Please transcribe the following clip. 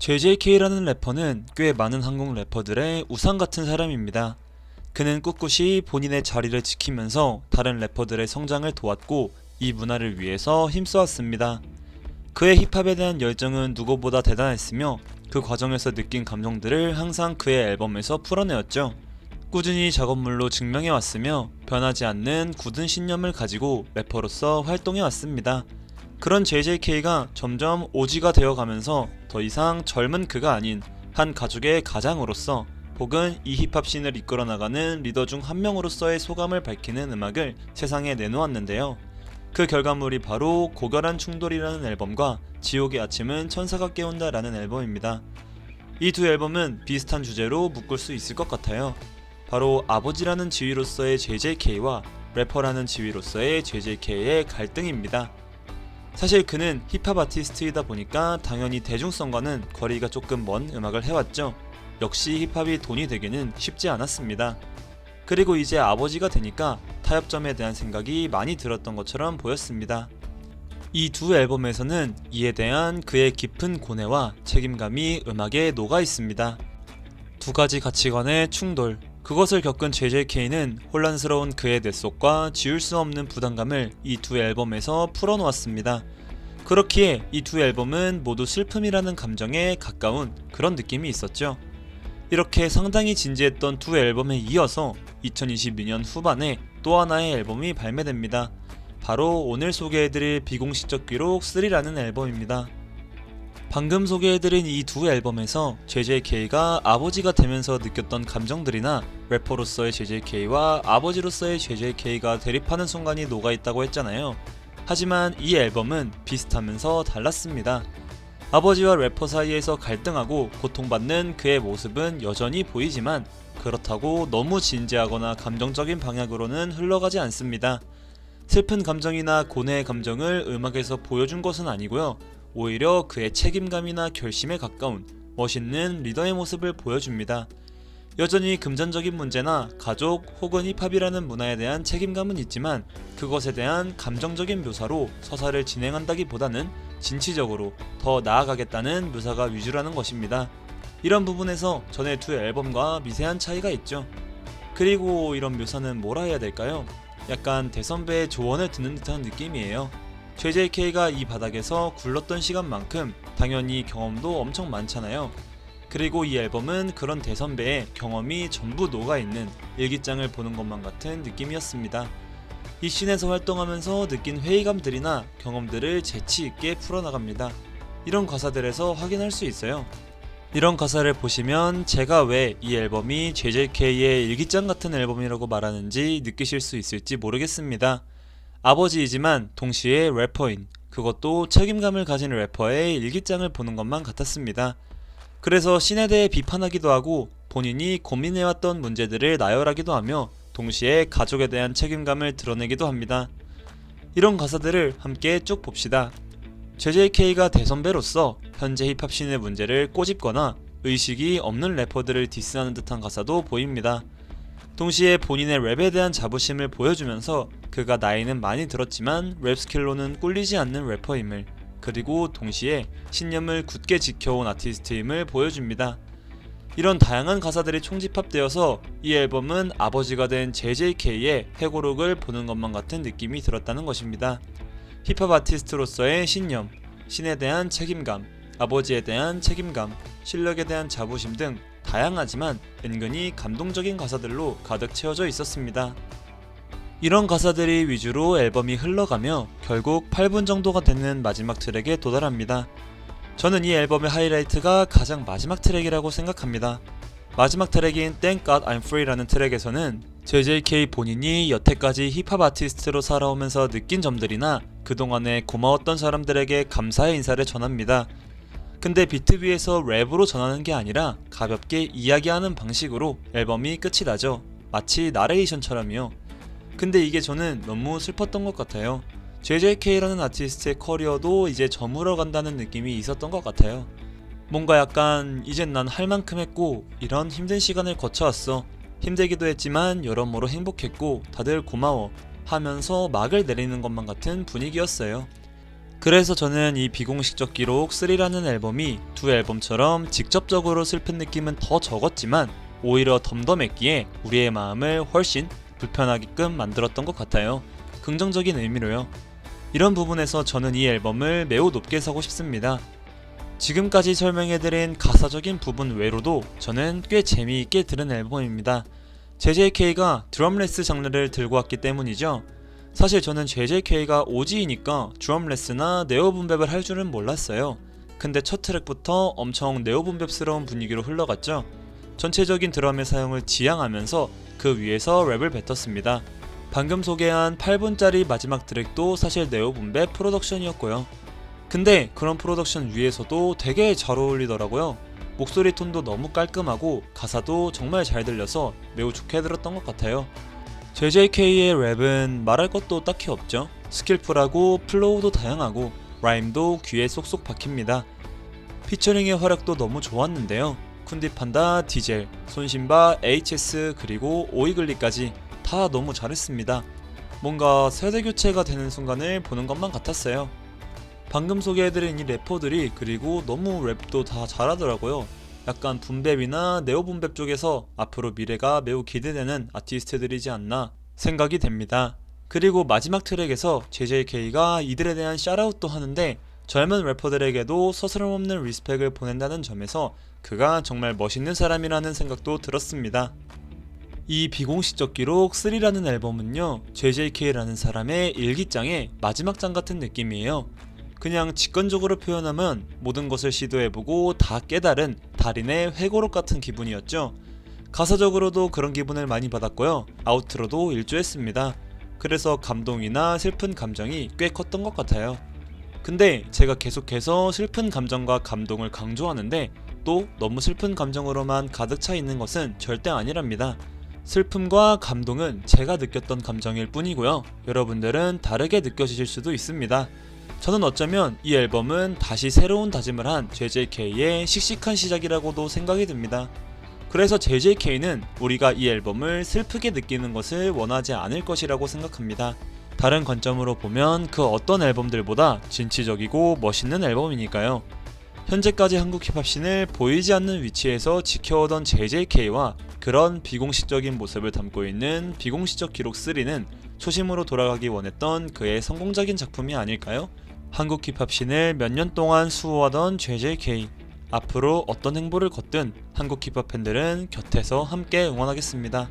JJK라는 래퍼는 꽤 많은 한국 래퍼들의 우상 같은 사람입니다. 그는 꿋꿋이 본인의 자리를 지키면서 다른 래퍼들의 성장을 도왔고 이 문화를 위해서 힘써왔습니다. 그의 힙합에 대한 열정은 누구보다 대단했으며 그 과정에서 느낀 감정들을 항상 그의 앨범에서 풀어내었죠. 꾸준히 작업물로 증명해왔으며 변하지 않는 굳은 신념을 가지고 래퍼로서 활동해왔습니다. 그런 JJK가 점점 오지가 되어가면서 더 이상 젊은 그가 아닌 한 가족의 가장으로서 혹은 이 힙합 씬을 이끌어나가는 리더 중 한 명으로서의 소감을 밝히는 음악을 세상에 내놓았는데요. 그 결과물이 바로 고결한 충돌이라는 앨범과 지옥의 아침은 천사가 깨운다 라는 앨범입니다. 이 두 앨범은 비슷한 주제로 묶을 수 있을 것 같아요. 바로 아버지라는 지위로서의 JJK와 래퍼라는 지위로서의 JJK의 갈등입니다. 사실 그는 힙합 아티스트이다 보니까 당연히 대중성과는 거리가 조금 먼 음악을 해왔죠. 역시 힙합이 돈이 되기는 쉽지 않았습니다. 그리고 이제 아버지가 되니까 타협점에 대한 생각이 많이 들었던 것처럼 보였습니다. 이 두 앨범에서는 이에 대한 그의 깊은 고뇌와 책임감이 음악에 녹아 있습니다. 두 가지 가치관의 충돌, 그것을 겪은 JJK는 혼란스러운 그의 뇌속과 지울 수 없는 부담감을 이 두 앨범에서 풀어놓았습니다. 그렇기에 이 두 앨범은 모두 슬픔이라는 감정에 가까운 그런 느낌이 있었죠. 이렇게 상당히 진지했던 두 앨범에 이어서 2022년 후반에 또 하나의 앨범이 발매됩니다. 바로 오늘 소개해드릴 비공식적 기록 3라는 앨범입니다. 방금 소개해드린 이 두 앨범에서 JJK가 아버지가 되면서 느꼈던 감정들이나 래퍼로서의 JJK와 아버지로서의 JJK가 대립하는 순간이 녹아있다고 했잖아요. 하지만 이 앨범은 비슷하면서 달랐습니다. 아버지와 래퍼 사이에서 갈등하고 고통받는 그의 모습은 여전히 보이지만 그렇다고 너무 진지하거나 감정적인 방향으로는 흘러가지 않습니다. 슬픈 감정이나 고뇌의 감정을 음악에서 보여준 것은 아니고요. 오히려 그의 책임감이나 결심에 가까운 멋있는 리더의 모습을 보여줍니다. 여전히 금전적인 문제나 가족 혹은 힙합이라는 문화에 대한 책임감은 있지만 그것에 대한 감정적인 묘사로 서사를 진행한다기보다는 진취적으로 더 나아가겠다는 묘사가 위주라는 것입니다. 이런 부분에서 전의 두 앨범과 미세한 차이가 있죠. 그리고 이런 묘사는 뭐라 해야 될까요? 약간 대선배의 조언을 듣는 듯한 느낌이에요. JJK가 이 바닥에서 굴렀던 시간만큼 당연히 경험도 엄청 많잖아요. 그리고 이 앨범은 그런 대선배의 경험이 전부 녹아있는 일기장을 보는 것만 같은 느낌이었습니다. 이 씬에서 활동하면서 느낀 회의감들이나 경험들을 재치있게 풀어나갑니다. 이런 가사들에서 확인할 수 있어요. 이런 가사를 보시면 제가 왜 이 앨범이 JJK의 일기장 같은 앨범이라고 말하는지 느끼실 수 있을지 모르겠습니다. 아버지이지만 동시에 래퍼인, 그것도 책임감을 가진 래퍼의 일기장을 보는 것만 같았습니다. 그래서 씬에 대해 비판하기도 하고 본인이 고민해왔던 문제들을 나열하기도 하며 동시에 가족에 대한 책임감을 드러내기도 합니다. 이런 가사들을 함께 쭉 봅시다. JJK가 대선배로서 현재 힙합 씬의 문제를 꼬집거나 의식이 없는 래퍼들을 디스하는 듯한 가사도 보입니다. 동시에 본인의 랩에 대한 자부심을 보여주면서 그가 나이는 많이 들었지만 랩 스킬로는 꿀리지 않는 래퍼임을, 그리고 동시에 신념을 굳게 지켜온 아티스트임을 보여줍니다. 이런 다양한 가사들이 총집합되어서 이 앨범은 아버지가 된 JJK의 회고록을 보는 것만 같은 느낌이 들었다는 것입니다. 힙합 아티스트로서의 신념, 신에 대한 책임감, 아버지에 대한 책임감, 실력에 대한 자부심 등 다양하지만 은근히 감동적인 가사들로 가득 채워져 있었습니다. 이런 가사들이 위주로 앨범이 흘러가며 결국 8분 정도가 되는 마지막 트랙에 도달합니다. 저는 이 앨범의 하이라이트가 가장 마지막 트랙이라고 생각합니다. 마지막 트랙인 Thank God I'm Free라는 트랙에서는 JJK 본인이 여태까지 힙합 아티스트로 살아오면서 느낀 점들이나 그동안에 고마웠던 사람들에게 감사의 인사를 전합니다. 근데 비트 위에서 랩으로 전하는 게 아니라 가볍게 이야기하는 방식으로 앨범이 끝이 나죠. 마치 나레이션처럼요. 근데 이게 저는 너무 슬펐던 것 같아요. JJK라는 아티스트의 커리어도 이제 저물어 간다는 느낌이 있었던 것 같아요. 뭔가 약간 이젠 난 할 만큼 했고 이런 힘든 시간을 거쳐왔어. 힘들기도 했지만 여러모로 행복했고 다들 고마워 하면서 막을 내리는 것만 같은 분위기였어요. 그래서 저는 이 비공식적 기록 3라는 앨범이 두 앨범처럼 직접적으로 슬픈 느낌은 더 적었지만 오히려 덤덤했기에 우리의 마음을 훨씬 불편하게끔 만들었던 것 같아요. 긍정적인 의미로요. 이런 부분에서 저는 이 앨범을 매우 높게 사고 싶습니다. 지금까지 설명해드린 가사적인 부분 외로도 저는 꽤 재미있게 들은 앨범입니다. JJK가 드럼레스 장르를 들고 왔기 때문이죠. 사실 저는 JJK가 오지이니까 드럼레스나 네오붐랩을 할 줄은 몰랐어요. 근데 첫 트랙부터 엄청 네오붐랩스러운 분위기로 흘러갔죠. 전체적인 드럼의 사용을 지향하면서 그 위에서 랩을 뱉었습니다. 방금 소개한 8분짜리 마지막 트랙도 사실 네오붐랩 프로덕션이었고요. 근데 그런 프로덕션 위에서도 되게 잘 어울리더라고요. 목소리 톤도 너무 깔끔하고 가사도 정말 잘 들려서 매우 좋게 들었던 것 같아요. JJK의 랩은 말할 것도 딱히 없죠. 스킬풀하고 플로우도 다양하고 라임도 귀에 쏙쏙 박힙니다. 피처링의 활약도 너무 좋았는데요. 쿤디판다, 디젤, 손신바, HS 그리고 오이글리까지 다 너무 잘했습니다. 뭔가 세대 교체가 되는 순간을 보는 것만 같았어요. 방금 소개해드린 이 래퍼들이 그리고 너무 랩도 다 잘하더라고요. 약간 붐랩이나 네오붐랩 쪽에서 앞으로 미래가 매우 기대되는 아티스트들이지 않나 생각이 됩니다. 그리고 마지막 트랙에서 JJK가 이들에 대한 샤라웃도 하는데 젊은 래퍼들에게도 서스럼없는 리스펙을 보낸다는 점에서 그가 정말 멋있는 사람이라는 생각도 들었습니다. 이 비공식적 기록 3라는 앨범은요, JJK라는 사람의 일기장의 마지막 장 같은 느낌이에요. 그냥 직관적으로 표현하면 모든 것을 시도해보고 다 깨달은 달인의 회고록 같은 기분이었죠. 가사적으로도 그런 기분을 많이 받았고요. 아우트로도 일조했습니다. 그래서 감동이나 슬픈 감정이 꽤 컸던 것 같아요. 근데 제가 계속해서 슬픈 감정과 감동을 강조하는데 또 너무 슬픈 감정으로만 가득 차 있는 것은 절대 아니랍니다. 슬픔과 감동은 제가 느꼈던 감정일 뿐이고요. 여러분들은 다르게 느껴지실 수도 있습니다. 저는 어쩌면 이 앨범은 다시 새로운 다짐을 한 JJK의 씩씩한 시작이라고도 생각이 듭니다. 그래서 JJK는 우리가 이 앨범을 슬프게 느끼는 것을 원하지 않을 것이라고 생각합니다. 다른 관점으로 보면 그 어떤 앨범들보다 진취적이고 멋있는 앨범이니까요. 현재까지 한국 힙합씬을 보이지 않는 위치에서 지켜오던 JJK와 그런 비공식적인 모습을 담고 있는 비공식적 기록 3는 초심으로 돌아가기 원했던 그의 성공적인 작품이 아닐까요? 한국 힙합씬을 몇 년 동안 수호하던 JJK, 앞으로 어떤 행보를 걷든 한국 힙합 팬들은 곁에서 함께 응원하겠습니다.